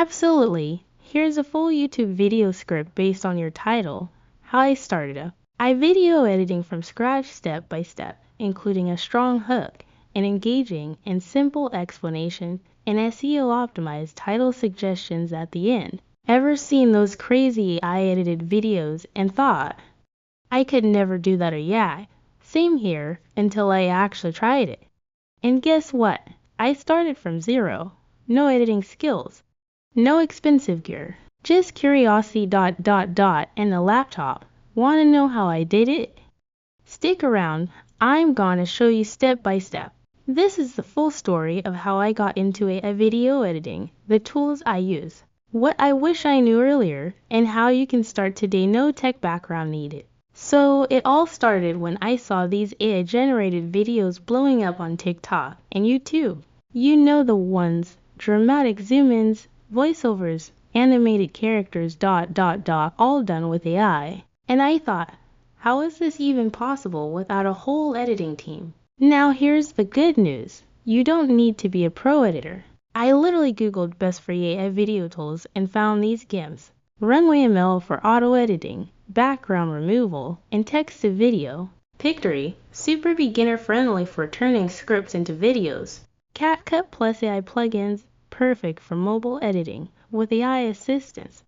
Absolutely. Here's a full YouTube video script based on your title. How I started up. I video editing from scratch step by step, including a strong hook, an engaging and simple explanation, and SEO optimized title suggestions at the end. Ever seen those crazy AI edited videos and thought, I could never do that, or yeah, same here, until I actually tried it. And guess what? I started from zero. No editing skills. No expensive gear. Just curiosity and a laptop. Want to know how I did it? Stick around. I'm gonna show you step by step. This is the full story of how I got into a video editing, the tools I use, what I wish I knew earlier, and how you can start today, no tech background needed. So it all started when I saw these AI-generated videos blowing up on TikTok and YouTube. You know the ones, dramatic zoom-ins, voiceovers, animated characters, all done with AI. And I thought, how is this even possible without a whole editing team? Now here's the good news. You don't need to be a pro editor. I literally googled best free AI video tools and found these GIMPs. Runway ML for auto editing, background removal, and text to video. Pictory, super beginner friendly for turning scripts into videos. CapCut Plus AI plugins, perfect for mobile editing with AI assistance.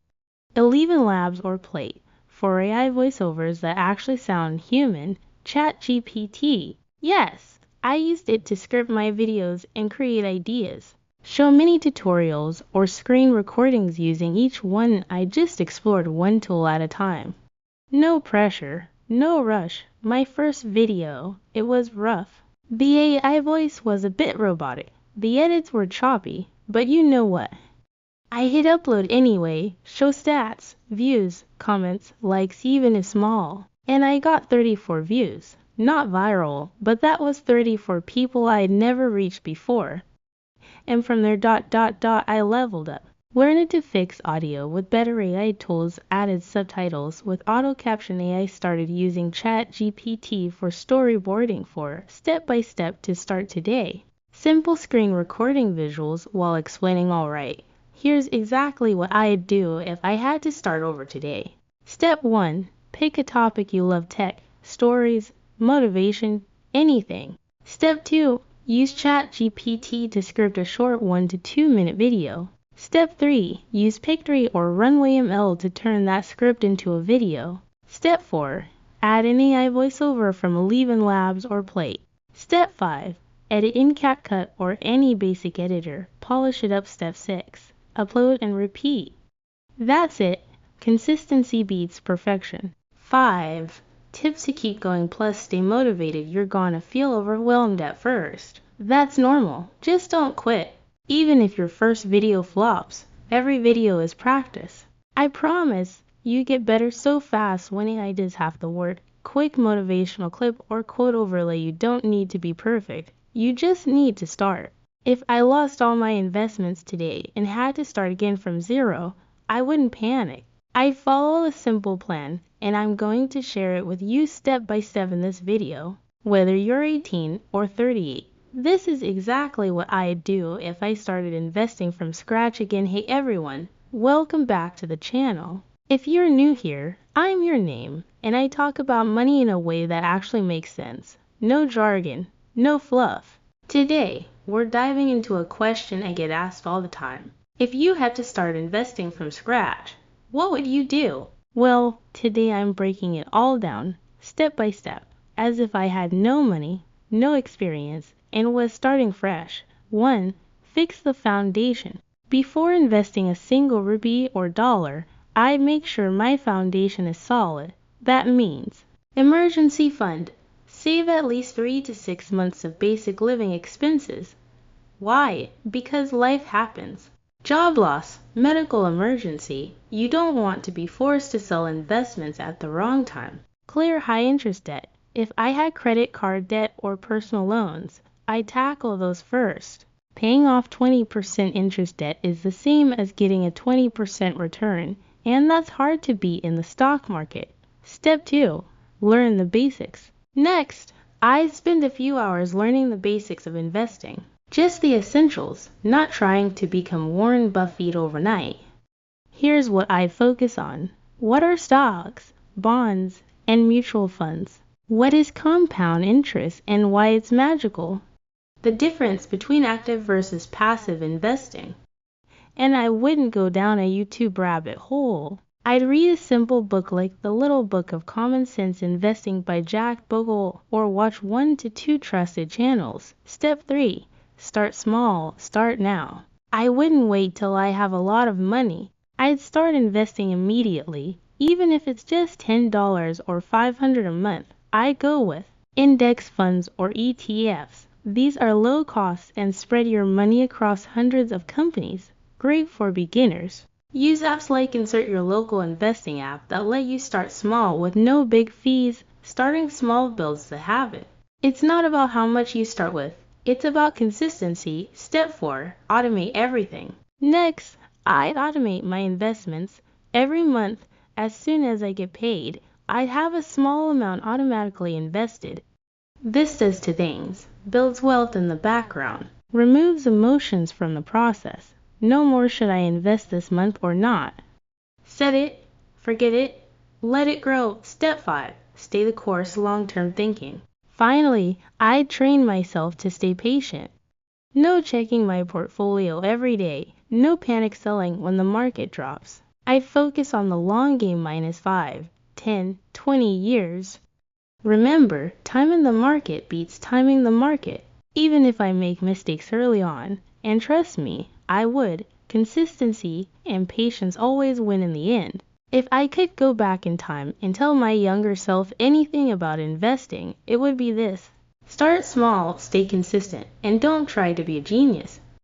Eleven Labs or Plate, for AI voiceovers that actually sound human. ChatGPT, yes, I used it to script my videos and create ideas. Show mini tutorials or screen recordings using each one. I just explored one tool at a time. No pressure, no rush. My first video, it was rough. The AI voice was a bit robotic. The edits were choppy, but you know what? I hit upload anyway, show stats, views, comments, likes even if small. And I got 34 views. Not viral, but that was 34 people I'd never reached before. And from there I leveled up. Learned to fix audio with better AI tools, added subtitles with auto caption AI, started using ChatGPT for storyboarding for step by step to start today. Simple screen recording visuals while explaining alright. Here's exactly what I'd do if I had to start over today. Step 1. Pick a topic you love, tech, stories, motivation, anything. Step 2. Use ChatGPT to script a short 1 to 2 minute video. Step 3. Use Pictory or Runway ML to turn that script into a video. Step 4. Add an AI voiceover from Eleven Labs or Plate. Step 5. Edit in CapCut or any basic editor. Polish it up. Step 6. Upload and repeat. That's it. Consistency beats perfection. 5. Tips to keep going plus stay motivated. You're gonna feel overwhelmed at first. That's normal. Just don't quit. Even if your first video flops, every video is practice. I promise you get better so fast. Winning ideas half the work. Quick motivational clip or quote overlay. You don't need to be perfect. You just need to start. If I lost all my investments today and had to start again from zero, I wouldn't panic. I follow a simple plan, and I'm going to share it with you step by step in this video. Whether you're 18 or 38, this is exactly what I'd do if I started investing from scratch again. Hey everyone, welcome back to the channel. If you're new here, I'm your name, and I talk about money in a way that actually makes sense. No jargon, no fluff. Today, we're diving into a question I get asked all the time. If you had to start investing from scratch, what would you do? Well, today I'm breaking it all down, step by step, as if I had no money, no experience, and was starting fresh. 1. Fix the foundation. Before investing a single rupee or dollar, I make sure my foundation is solid. That means emergency fund. Save at least 3 to 6 months of basic living expenses. Why? Because life happens. Job loss, medical emergency. You don't want to be forced to sell investments at the wrong time. Clear high interest debt. If I had credit card debt or personal loans, I'd tackle those first. Paying off 20% interest debt is the same as getting a 20% return, and that's hard to beat in the stock market. Step 2. Learn the basics. Next, I spend a few hours learning the basics of investing. Just the essentials, not trying to become Warren Buffett overnight. Here's what I focus on. What are stocks, bonds, and mutual funds? What is compound interest and why it's magical? The difference between active versus passive investing. And I wouldn't go down a YouTube rabbit hole. I'd read a simple book like The Little Book of Common Sense Investing by Jack Bogle or watch 1 to 2 trusted channels. Step 3. Start small. Start now. I wouldn't wait till I have a lot of money. I'd start investing immediately, even if it's just $10 or $500 a month. I go with index funds or ETFs. These are low cost and spread your money across hundreds of companies. Great for beginners. Use apps like Insert Your Local Investing app that let you start small with no big fees. Starting small builds the habit. It's not about how much you start with. It's about consistency. Step 4. Automate everything. Next, I'd automate my investments. Every month, as soon as I get paid, I'd have a small amount automatically invested. This does two things. Builds wealth in the background. Removes emotions from the process. No more should I invest this month or not. Set it, forget it, let it grow. Step 5. Stay the course, long-term thinking. Finally, I train myself to stay patient. No checking my portfolio every day. No panic selling when the market drops. I focus on the long game minus 5, 10, 20 years. Remember, timing the market beats timing the market. Even if I make mistakes early on, and trust me, I would, consistency and patience always win in the end. If I could go back in time and tell my younger self anything about investing, it would be this. Start small, stay consistent, and don't try to be a genius.